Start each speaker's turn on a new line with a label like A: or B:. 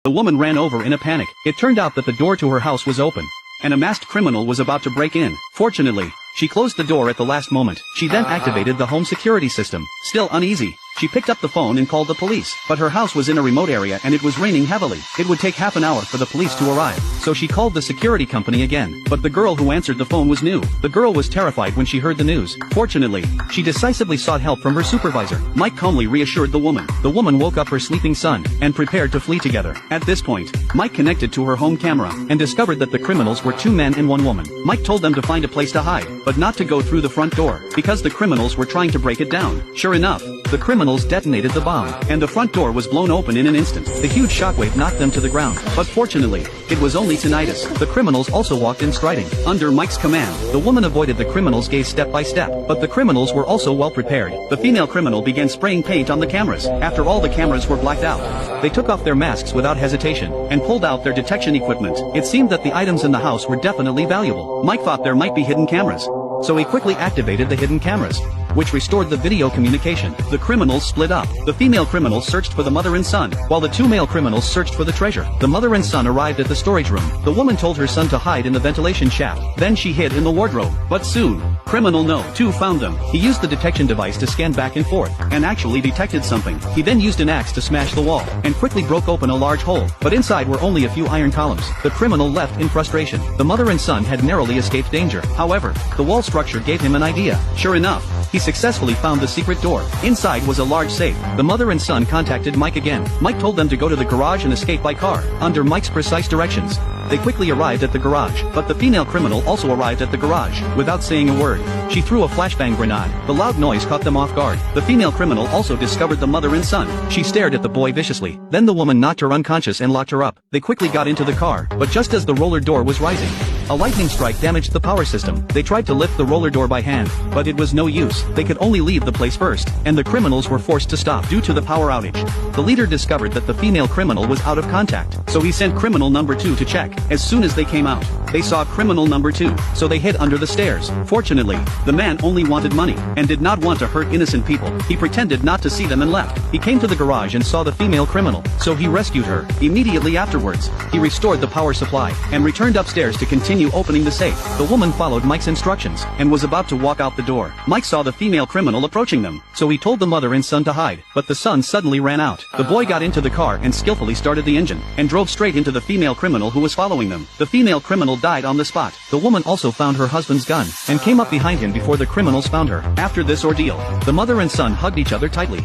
A: The woman ran over in a panic. It turned out that the door to her house was open, and a masked criminal was about to break in. Fortunately, she closed the door at the last moment. She then activated the home security system. Still uneasy, she picked up the phone and called the police. But her house was in a remote area and it was raining heavily. It would take half an hour for the police to arrive. So she called the security company again. But the girl who answered the phone was new. The girl was terrified when she heard the news. Fortunately, she decisively sought help from her supervisor. Mike calmly reassured the woman. The woman woke up her sleeping son and prepared to flee together. At this point, Mike connected to her home camera and discovered that the criminals were 2 men and 1 woman. Mike told them to find a place to hide, but not to go through the front door, because the criminals were trying to break it down. Sure enough, the criminals detonated the bomb, and the front door was blown open in an instant. The huge shockwave knocked them to the ground, but fortunately, it was only tinnitus. The criminals also walked in striding. Under Mike's command, the woman avoided the criminals' gaze step by step, but the criminals were also well prepared. The female criminal began spraying paint on the cameras. After all the cameras were blacked out, they took off their masks without hesitation, and pulled out their detection equipment. It seemed that the items in the house were definitely valuable. Mike thought there might be hidden cameras, so he quickly activated the hidden cameras, which restored the video communication. The criminals split up. The female criminals searched for the mother and son, while the 2 male criminals searched for the treasure. The mother and son arrived at the storage room. The woman told her son to hide in the ventilation shaft. Then she hid in the wardrobe. But soon, criminal No. 2 found them. He used the detection device to scan back and forth, and actually detected something. He then used an axe to smash the wall, and quickly broke open a large hole. But inside were only a few iron columns. The criminal left in frustration. The mother and son had narrowly escaped danger. However, the wall structure gave him an idea. Sure enough, he successfully found the secret door. Inside was a large safe. The mother and son contacted Mike again. Mike told them to go to the garage and escape by car. Under Mike's precise directions, they quickly arrived at the garage. But the female criminal also arrived at the garage. Without saying a word, she threw a flashbang grenade. The loud noise caught them off guard. The female criminal also discovered the mother and son. She stared at the boy viciously. Then the woman knocked her unconscious and locked her up. They quickly got into the car, but just as the roller door was rising, a lightning strike damaged the power system. They tried to lift the roller door by hand, but it was no use. They could only leave the place first, and the criminals were forced to stop due to the power outage. The leader discovered that the female criminal was out of contact, so he sent criminal number 2 to check. As soon as they came out, they saw criminal number 2, so they hid under the stairs. Fortunately, the man only wanted money, and did not want to hurt innocent people. He pretended not to see them and left. He came to the garage and saw the female criminal, so he rescued her. Immediately afterwards, he restored the power supply, and returned upstairs to continue opening the safe. The woman followed Mike's instructions, and was about to walk out the door. Mike saw the female criminal approaching them, so he told the mother and son to hide, but the son suddenly ran out. The boy got into the car and skillfully started the engine, and drove straight into the female criminal who was following them. The female criminal died on the spot. The woman also found her husband's gun, and came up behind him before the criminals found her. After this ordeal, the mother and son hugged each other tightly.